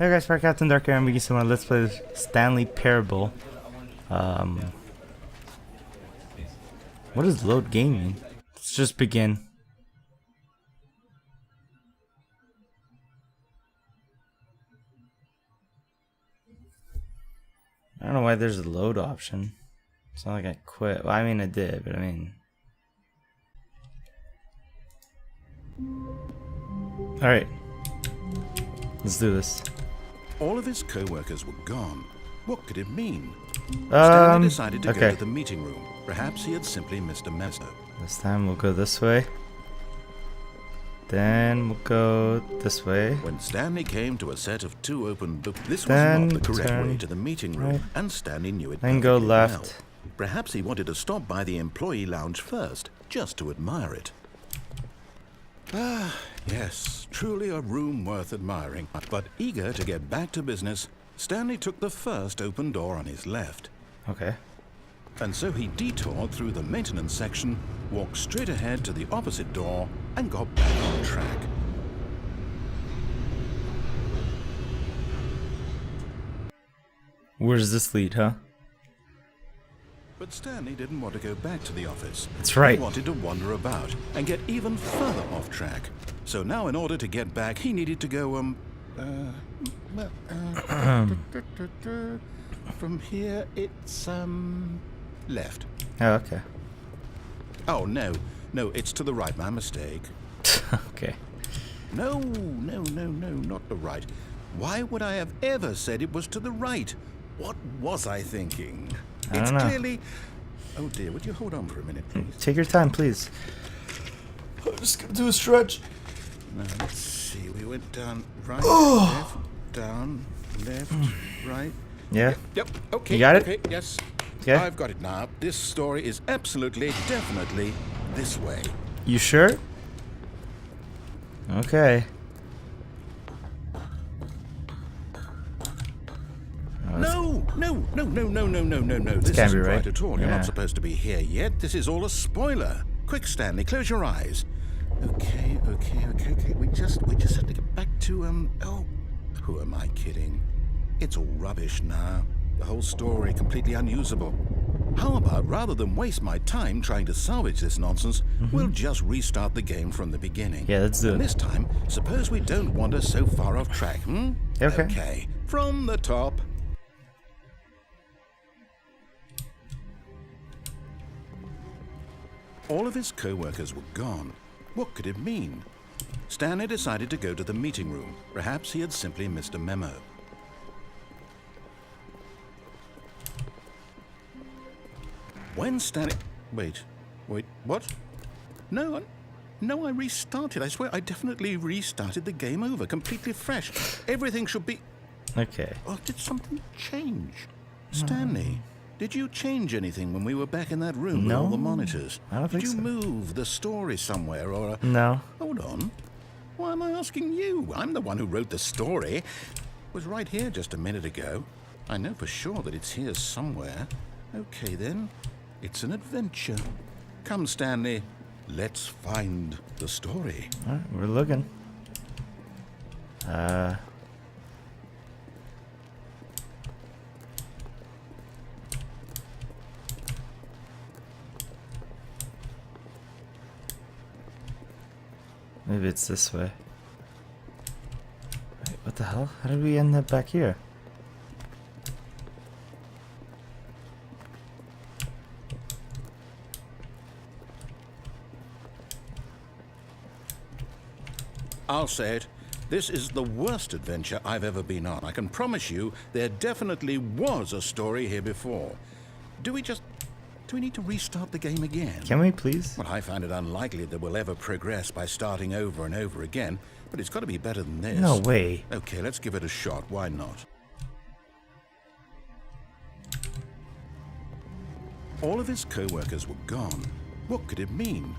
Hey guys, for Captain Dark here, and we can let's play Stanley Parable. What does load game mean? Let's just begin. I don't know why there's a load option. It's not like I quit. Well, I mean I did, but I mean. Alright. Let's do this. All of his co-workers were gone. What could it mean? Stanley decided to go to the meeting room. Perhaps he had simply missed a memo. This time we'll go this way. Then we'll go this way. When Stanley came to a set of two open doors, this was not the correct way to the meeting room, right. and Stanley knew it. Then go left. Well. Perhaps he wanted to stop by the employee lounge first, just to admire it. Ah, yes, truly a room worth admiring. But eager to get back to business, Stanley took the first open door on his left. Okay. And so he detoured through the maintenance section, walked straight ahead to the opposite door, and got back on track. Where does this lead, huh? But Stanley didn't want to go back to the office. That's right. He wanted to wander about and get even further off track. So now in order to get back, he needed to go, from here, it's, left. Oh, okay. Oh, no, it's to the right, my mistake. Okay. No, not the right. Why would I have ever said it was to the right? What was I thinking? I don't know. Clearly... Oh dear, would you hold on for a minute, please? Take your time, please. I'm just gonna do a stretch. Now, let's see, we went down, right, left, down, left, right. Yeah? Yep, okay. You got it? Okay, yes. Okay. I've got it now. This story is absolutely, definitely this way. You sure? Okay. No. This can't be isn't right. at all. You're Yeah. not supposed to be here yet. This is all a spoiler. Quick, Stanley, close your eyes. Okay. We just have to get back to, oh, who am I kidding? It's all rubbish now. The whole story completely unusable. How about, rather than waste my time trying to salvage this nonsense, we'll just restart the game from the beginning. Yeah, let's do it. And this time, suppose we don't wander so far off track, Okay. Okay, from the top. All of his co-workers were gone. What could it mean? Stanley decided to go to the meeting room. Perhaps he had simply missed a memo. When Stanley... Wait, what? No, I restarted. I swear I definitely restarted the game over, completely fresh. Everything should be... Okay. Oh, did something change? Stanley, did you change anything when we were back in that room with all the monitors? I don't think so. Did you move the story somewhere or... No. Hold on. Why am I asking you? I'm the one who wrote the story. It was right here just a minute ago. I know for sure that it's here somewhere. Okay, then. It's an adventure. Come, Stanley. Let's find the story. Alright, we're looking. Maybe it's this way. Wait, what the hell? How did we end up back here? I'll say it. This is the worst adventure I've ever been on. I can promise you there definitely was a story here before. Do we need to restart the game again? Can we please? Well, I find it unlikely that we'll ever progress by starting over and over again, but it's got to be better than this. No way. Okay, let's give it a shot. Why not? All of his co-workers were gone. What could it mean?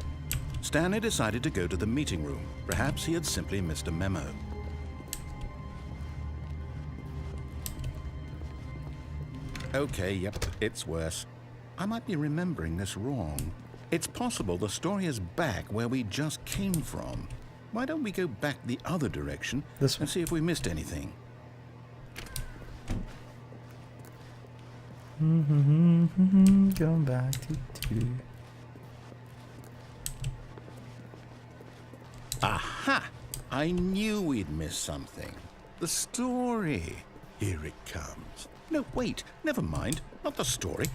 Stanley decided to go to the meeting room. Perhaps he had simply missed a memo. Okay, yep, it's worse. I might be remembering this wrong. It's possible the story is back where we just came from. Why don't we go back the other direction This one. and see if we missed anything? Going back to 2. Aha! I knew we'd miss something. The story. Here it comes. No, wait, never mind. Not the story.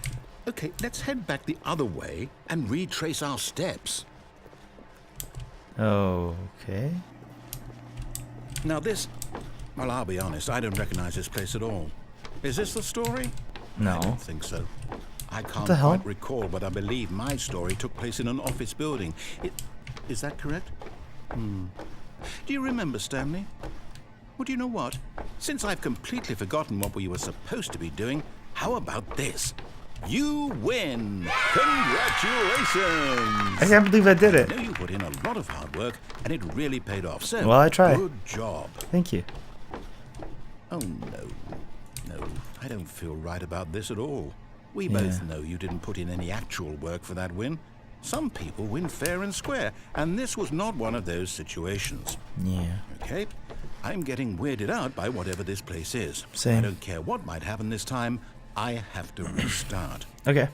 Okay, let's head back the other way and retrace our steps. Okay. Now this... Well, I'll be honest, I don't recognize this place at all. Is this the story? No. I don't think so. I can't the hell? quite recall, but I believe my story took place in an office building. Is that correct? Do you remember, Stanley? Well, do you know what? Since I've completely forgotten what we were supposed to be doing, how about this? You win! Congratulations! I can't believe I did it. I know you put in a lot of hard work, and it really paid off. So, Well, I tried. Good job. Thank you. Oh, no, I don't feel right about this at all. We both know you didn't put in any actual work for that win. Some people win fair and square, and this was not one of those situations. Yeah. Okay? I'm getting weirded out by whatever this place is. Same. I don't care what might happen this time. I have to restart. Okay.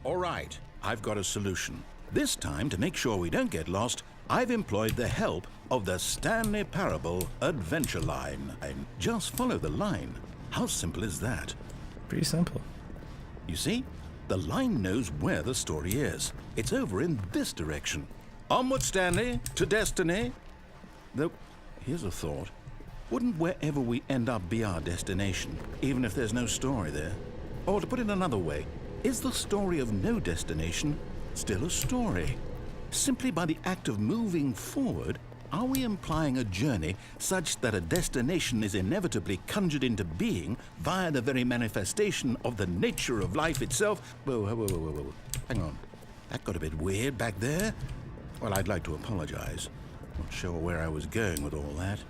All right, I've got a solution. This time, to make sure we don't get lost, I've employed the help of the Stanley Parable Adventure Line. And just follow the line. How simple is that? Pretty simple. You see, the line knows where the story is. It's over in this direction. Onward, Stanley, to destiny. Though, here's a thought. Wouldn't wherever we end up be our destination, even if there's no story there? Or to put it another way, is the story of no destination still a story? Simply by the act of moving forward, are we implying a journey such that a destination is inevitably conjured into being via the very manifestation of the nature of life itself? Whoa. Hang on. That got a bit weird back there. Well, I'd like to apologize. Not sure where I was going with all that.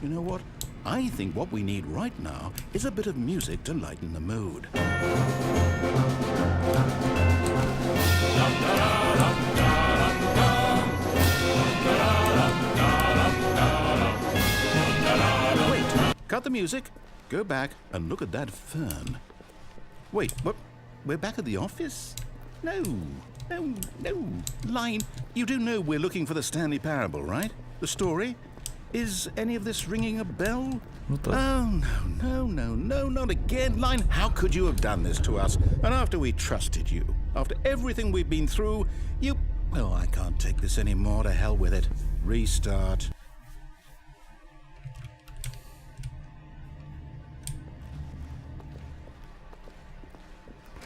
You know what? I think what we need right now is a bit of music to lighten the mood. Wait, cut the music, go back and look at that fern. Wait, what? We're back at the office? No. Line, you do know we're looking for the Stanley Parable, right? The story? Is any of this ringing a bell? Oh, no, not again. Line, how could you have done this to us? And after we trusted you, after everything we've been through, you... Oh, I can't take this anymore. To hell with it. Restart.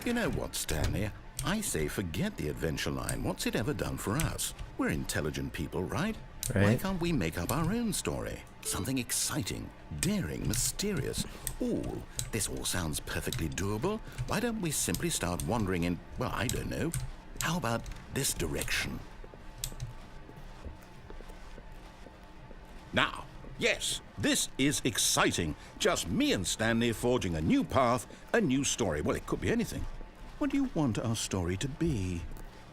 You know what, Stanley? I say forget the adventure line. What's it ever done for us? We're intelligent people, right? Why can't we make up our own story? Something exciting, daring, mysterious. Ooh, this all sounds perfectly doable. Why don't we simply start wandering in, well, I don't know. How about this direction? Now, yes, this is exciting. Just me and Stanley forging a new path, a new story. Well, it could be anything. What do you want our story to be?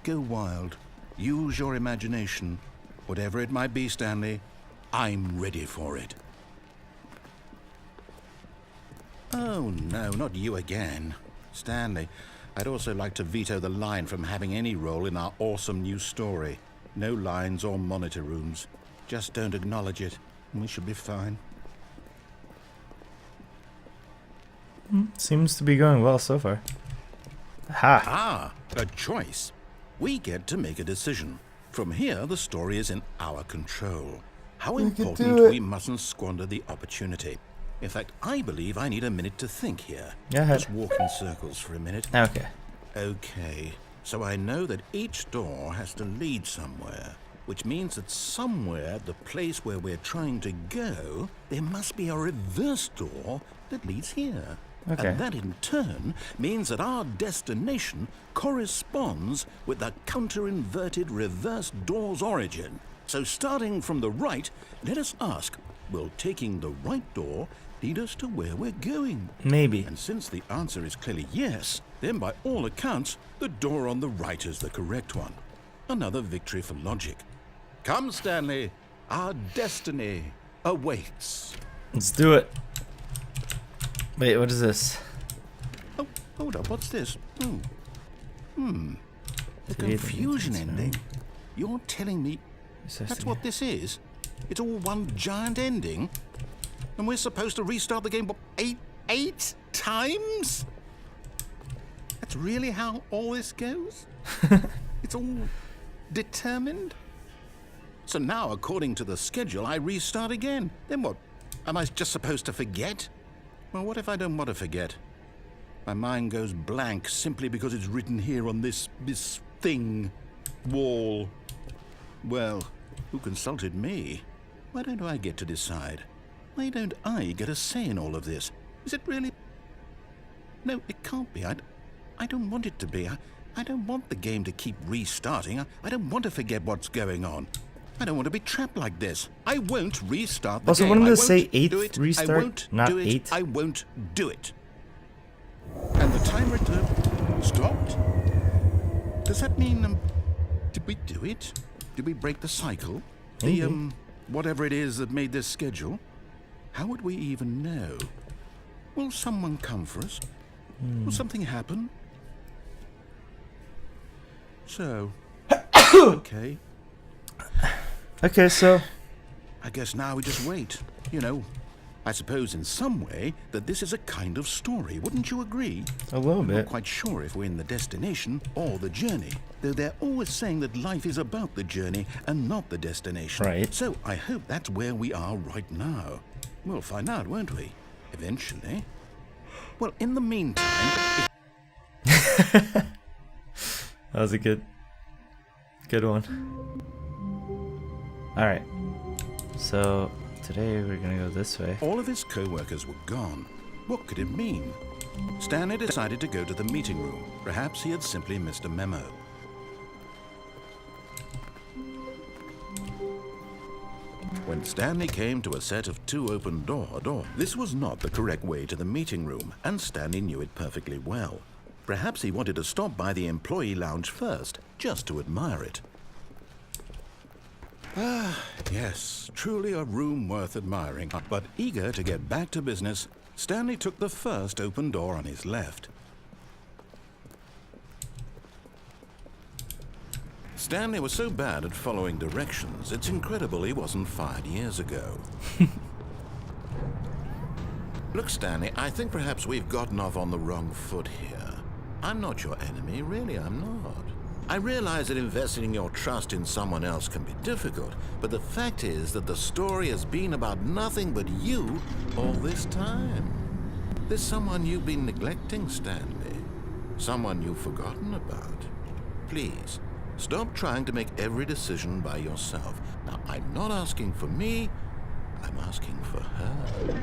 Go wild. Use your imagination. Whatever it might be, Stanley, I'm ready for it. Oh, no, not you again. Stanley, I'd also like to veto the line from having any role in our awesome new story. No lines or monitor rooms. Just don't acknowledge it, and we should be fine. Seems to be going well so far. Ha! Ah, a choice. We get to make a decision. From here, the story is in our control. How important we mustn't squander the opportunity. In fact, I believe I need a minute to think here. Go ahead. Just walk in circles for a minute. Okay. Okay, so I know that each door has to lead somewhere, which means that somewhere at the place where we're trying to go, there must be a reverse door that leads here. Okay. And that in turn means that our destination corresponds with the counter-inverted reverse door's origin. So starting from the right, let us ask, will taking the right door lead us to where we're going? Maybe. And since the answer is clearly yes, then by all accounts, the door on the right is the correct one. Another victory for logic. Come, Stanley, our destiny awaits. Let's do it. Wait, what is this? Oh, hold up, what's this? Oh. The To read the confusion intention. ending. You're telling me that's what this is? It's all one giant ending? And we're supposed to restart the game, what, eight times? That's really how all this goes? It's all determined? So now, according to the schedule, I restart again. Then what? Am I just supposed to forget? Well, what if I don't want to forget? My mind goes blank simply because it's written here on this thing, wall. Well, who consulted me? Why don't I get to decide? Why don't I get a say in all of this? Is it really? No, it can't be. I don't want it to be. I don't want the game to keep restarting. I don't want to forget what's going on. I don't want to be trapped like this. I won't restart the Also, game. wouldn't I it say won't do 8th it. restart, I won't not do it. 8? I won't do it. And the timer stopped? Does that mean, did we do it? Did we break the cycle? The, whatever it is that made this schedule? How would we even know? Will someone come for us? Will something happen? So, okay. Okay, so I guess now we just wait. You know, I suppose in some way that this is a kind of story. Wouldn't you agree? a little I'm not bit. quite sure if we're in the destination or the journey, though they're always saying that life is about the journey and not the destination. Right. So I hope that's where we are right now. We'll find out, won't we? Eventually. Well, in the meantime... That was a good one. Alright. So today we're gonna go this way. All of his co-workers were gone. What could it mean? Stanley decided to go to the meeting room. Perhaps he had simply missed a memo. When Stanley came to a set of 2 open doors, this was not the correct way to the meeting room, and Stanley knew it perfectly well. Perhaps he wanted to stop by the employee lounge first, just to admire it. Ah, yes, truly a room worth admiring. But eager to get back to business, Stanley took the first open door on his left. Stanley was so bad at following directions, it's incredible he wasn't fired years ago. Look, Stanley, I think perhaps we've gotten off on the wrong foot here. I'm not your enemy, really, I'm not. I realize that investing your trust in someone else can be difficult, but the fact is that the story has been about nothing but you all this time. There's someone you've been neglecting, Stanley. Someone you've forgotten about. Please, stop trying to make every decision by yourself. Now, I'm not asking for me, I'm asking for her.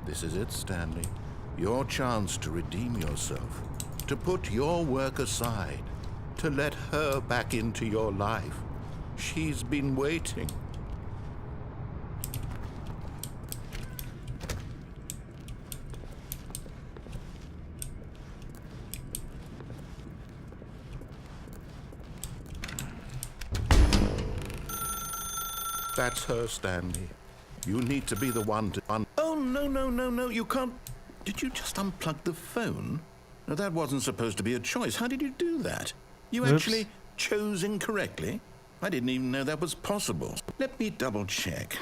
This is it, Stanley. Your chance to redeem yourself. To put your work aside, to let her back into your life. She's been waiting. That's her, Stanley. You need to be the one to Oh, no, you can't. Did you just unplug the phone? No, that wasn't supposed to be a choice. How did you do that? You actually chose incorrectly? I didn't even know that was possible. Let me double check.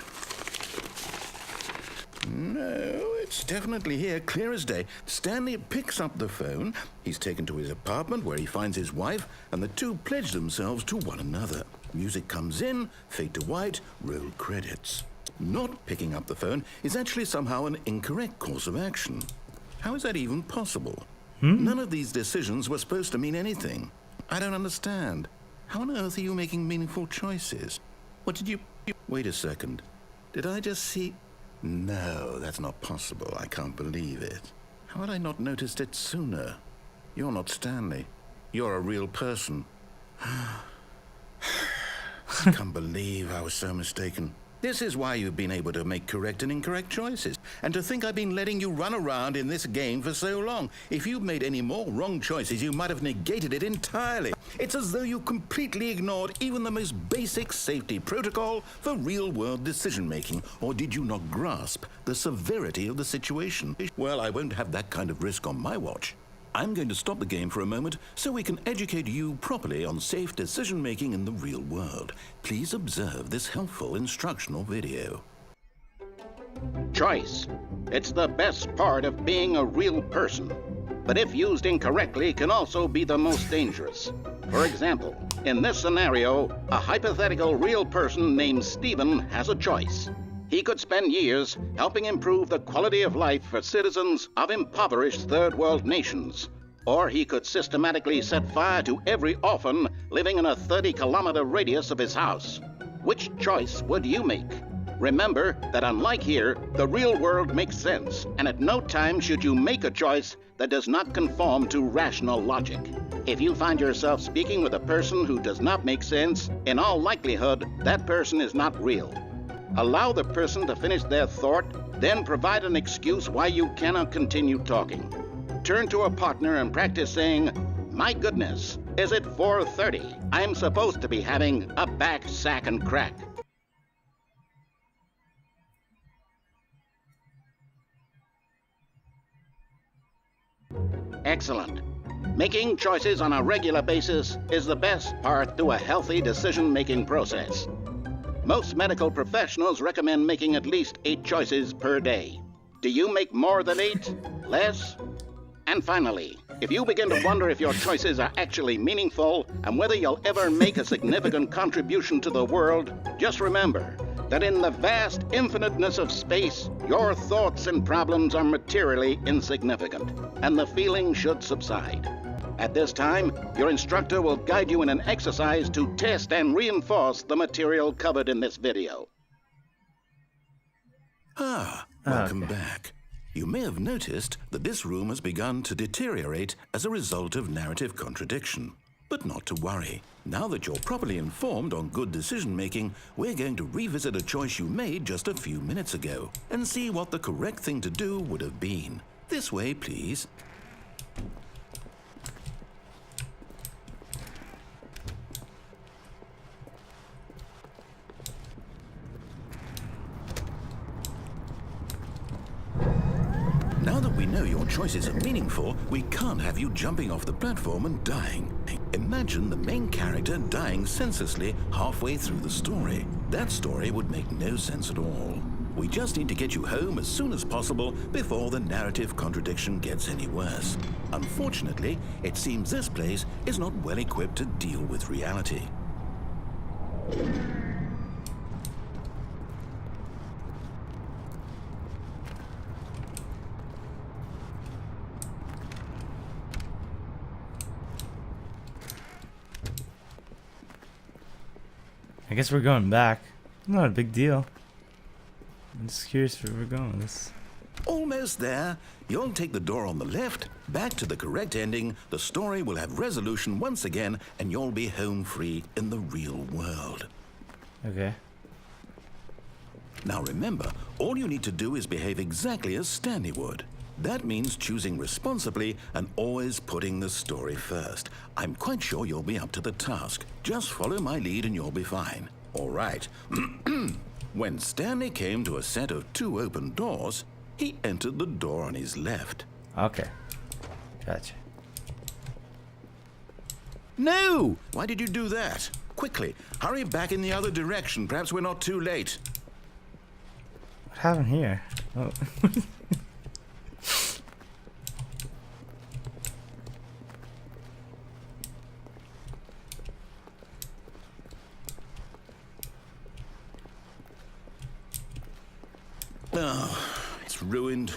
No, it's definitely here, clear as day. Stanley picks up the phone. He's taken to his apartment where he finds his wife, and the two pledge themselves to one another. Music comes in, fade to white, roll credits. Not picking up the phone is actually somehow an incorrect course of action. How is that even possible? None of these decisions were supposed to mean anything. I don't understand. How on earth are you making meaningful choices? What did you... Wait a second. Did I just see... No, that's not possible. I can't believe it. How had I not noticed it sooner? You're not Stanley. You're a real person. I can't believe I was so mistaken. This is why you've been able to make correct and incorrect choices. And to think I've been letting you run around in this game for so long. If you'd made any more wrong choices, you might have negated it entirely. It's as though you completely ignored even the most basic safety protocol for real-world decision-making. Or did you not grasp the severity of the situation? Well, I won't have that kind of risk on my watch. I'm going to stop the game for a moment so we can educate you properly on safe decision-making in the real world. Please observe this helpful instructional video. Choice. It's the best part of being a real person. But if used incorrectly, can also be the most dangerous. For example, in this scenario, a hypothetical real person named Stephen has a choice. He could spend years helping improve the quality of life for citizens of impoverished third world nations. Or he could systematically set fire to every orphan living in a 30-kilometer radius of his house. Which choice would you make? Remember that unlike here, the real world makes sense, and at no time should you make a choice that does not conform to rational logic. If you find yourself speaking with a person who does not make sense, in all likelihood, that person is not real. Allow the person to finish their thought, then provide an excuse why you cannot continue talking. Turn to a partner and practice saying, "My goodness, is it 4:30? I'm supposed to be having a back, sack, and crack." Excellent. Making choices on a regular basis is the best part to a healthy decision-making process. Most medical professionals recommend making at least 8 choices per day. Do you make more than 8? Less? And finally, if you begin to wonder if your choices are actually meaningful and whether you'll ever make a significant contribution to the world, just remember that in the vast infiniteness of space, your thoughts and problems are materially insignificant, and the feeling should subside. At this time, your instructor will guide you in an exercise to test and reinforce the material covered in this video. Welcome back. You may have noticed that this room has begun to deteriorate as a result of narrative contradiction. But not to worry. Now that you're properly informed on good decision-making, we're going to revisit a choice you made just a few minutes ago and see what the correct thing to do would have been. This way, please. Now that we know your choices are meaningful, we can't have you jumping off the platform and dying. Imagine the main character dying senselessly halfway through the story. That story would make no sense at all. We just need to get you home as soon as possible before the narrative contradiction gets any worse. Unfortunately, it seems this place is not well equipped to deal with reality. I guess we're going back. Not a big deal. I'm just curious where we're going with this. Almost there. You'll take the door on the left, back to the correct ending, the story will have resolution once again, and you'll be home free in the real world. Okay. Now remember, all you need to do is behave exactly as Stanley would. That means choosing responsibly and always putting the story first. I'm quite sure you'll be up to the task. Just follow my lead and you'll be fine. All right. When Stanley came to a set of 2 open doors, he entered the door on his left. Okay. Gotcha. No! Why did you do that? Quickly, hurry back in the other direction. Perhaps we're not too late. What happened here? Oh. Oh, it's ruined.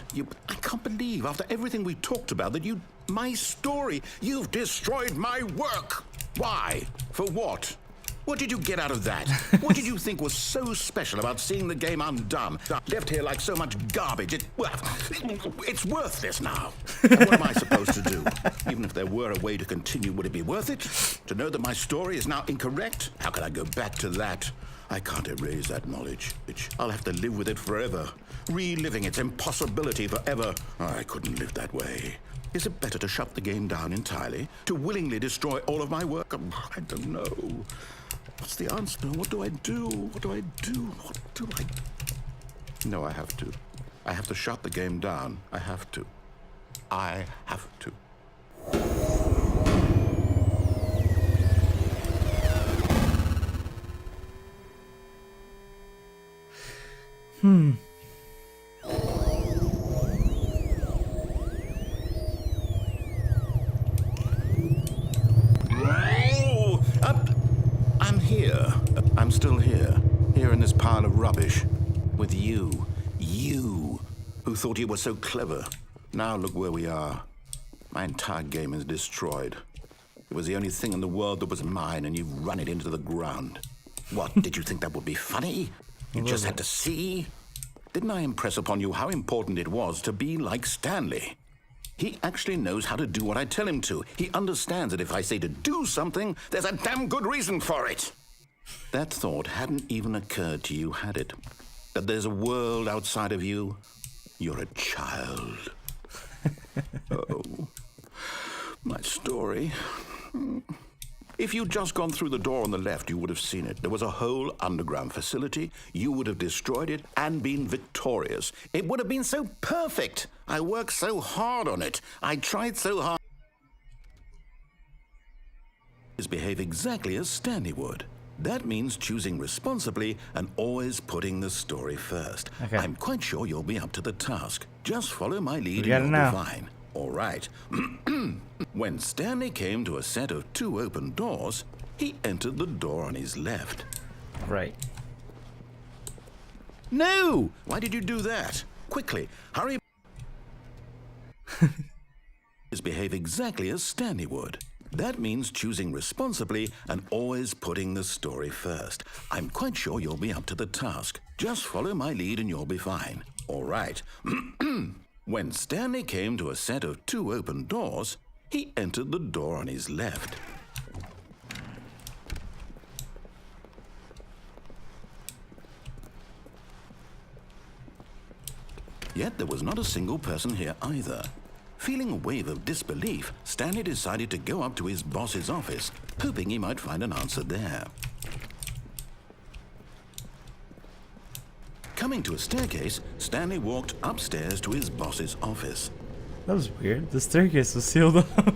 I can't believe, after everything we talked about, that my story, you've destroyed my work. Why? For what? What did you get out of that? What did you think was so special about seeing the game undone? Left here like so much garbage. It's worthless now. And what am I supposed to do? Even if there were a way to continue, would it be worth it? To know that my story is now incorrect? How can I go back to that? I can't erase that knowledge. I'll have to live with it forever, reliving its impossibility forever. I couldn't live that way. Is it better to shut the game down entirely? To willingly destroy all of my work? I don't know. What's the answer? What do I do? What do I do? What do I... No, I have to. I have to shut the game down. I have to. I have to. I'm here. I'm still here. Here in this pile of rubbish. With you. You, who thought you were so clever. Now look where we are. My entire game is destroyed. It was the only thing in the world that was mine, and you've run it into the ground. What, did you think that would be funny? You just had to see? Didn't I impress upon you how important it was to be like Stanley? He actually knows how to do what I tell him to. He understands that if I say to do something, there's a damn good reason for it. That thought hadn't even occurred to you, had it? That there's a world outside of you? You're a child. Oh, my story. If you'd just gone through the door on the left, you would have seen it. There was a whole underground facility. You would have destroyed it and been victorious. It would have been so perfect. I worked so hard on it. I tried so hard. Behave exactly as Stanley would. That means choosing responsibly and always putting the story first. Okay. I'm quite sure you'll be up to the task. Just follow my lead and you'll be fine. All right. When Stanley came to a set of 2 open doors, he entered the door on his left. Right. No! Why did you do that? Quickly, hurry. Behave exactly as Stanley would. That means choosing responsibly and always putting the story first. I'm quite sure you'll be up to the task. Just follow my lead and you'll be fine. All right. When Stanley came to a set of 2 open doors, he entered the door on his left. Yet there was not a single person here either. Feeling a wave of disbelief, Stanley decided to go up to his boss's office, hoping he might find an answer there. Coming to a staircase, Stanley walked upstairs to his boss's office. That was weird. The staircase was sealed up.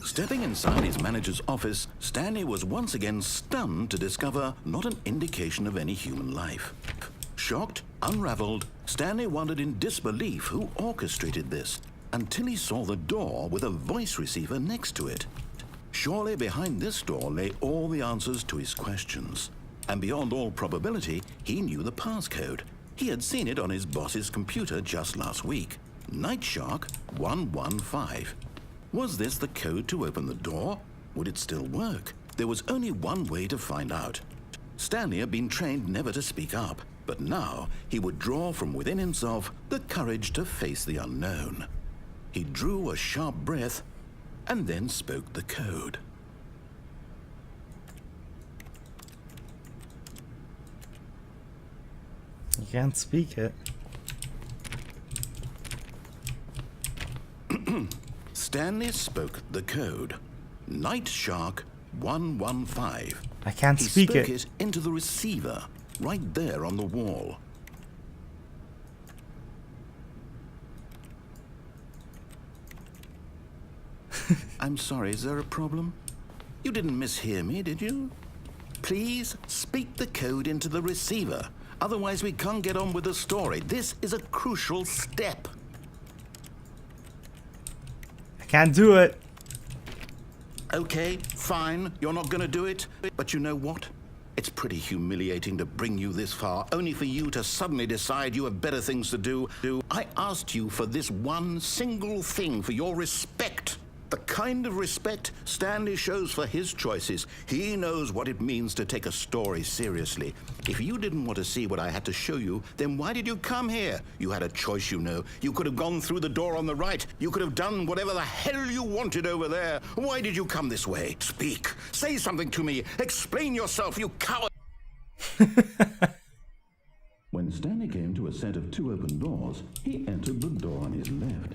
Stepping inside his manager's office, Stanley was once again stunned to discover not an indication of any human life. Shocked, unraveled, Stanley wondered in disbelief who orchestrated this, until he saw the door with a voice receiver next to it. Surely behind this door lay all the answers to his questions. And beyond all probability, he knew the passcode. He had seen it on his boss's computer just last week. Night Shark 115. Was this the code to open the door? Would it still work? There was only one way to find out. Stanley had been trained never to speak up, but now he would draw from within himself the courage to face the unknown. He drew a sharp breath and then spoke the code. You can't speak it. Stanley spoke the code. Night Shark 115. I can't speak He spoke it. it into the receiver, right there on the wall. I'm sorry, is there a problem? You didn't mishear me, did you? Please speak the code into the receiver. Otherwise, we can't get on with the story. This is a crucial step. I can't do it. Okay, fine, you're not gonna do it. But you know what? It's pretty humiliating to bring you this far, only for you to suddenly decide you have better things to do. I asked you for this one single thing, for your respect. The kind of respect Stanley shows for his choices. He knows what it means to take a story seriously. If you didn't want to see what I had to show you, then why did you come here? You had a choice, you know. You could have gone through the door on the right. You could have done whatever the hell you wanted over there. Why did you come this way? Speak. Say something to me. Explain yourself, you coward. When Stanley came to a set of 2 open doors, he entered the door on his left.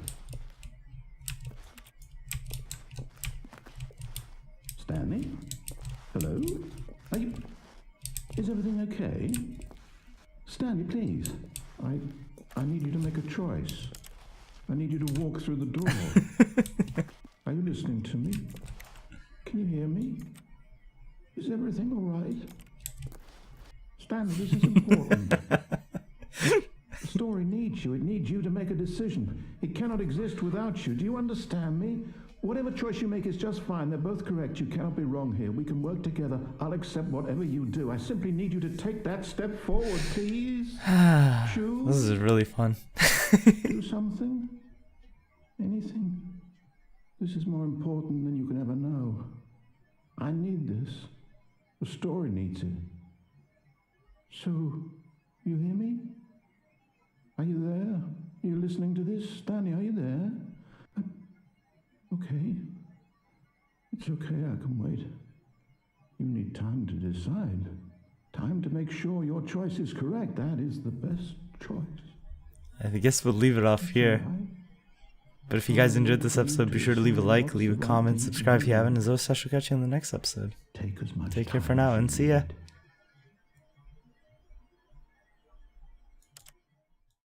Stanley? Hello? Are you... Is everything okay? Stanley, please. I need you to make a choice. I need you to walk through the door. Are you listening to me? Can you hear me? Is everything all right? Stanley, this is important. The story needs you. It needs you to make a decision. It cannot exist without you. Do you understand me? Whatever choice you make is just fine. They're both correct. You cannot be wrong here. We can work together. I'll accept whatever you do. I simply need you to take that step forward, please. Choose. This is really fun. Do something. Anything. This is more important than you can ever know. I need this. The story needs it. So, you hear me? Are you there? Are you listening to this? Stanley, are you there? Okay. It's okay, I can wait. You need time to decide. Time to make sure your choice is correct. That is the best choice. I guess we'll leave it off here. But if you guys enjoyed this episode, be sure to leave a like, leave a comment, subscribe if you haven't. As always, I shall catch you in the next episode. Take as much Take care time for now, as and you see ya. need.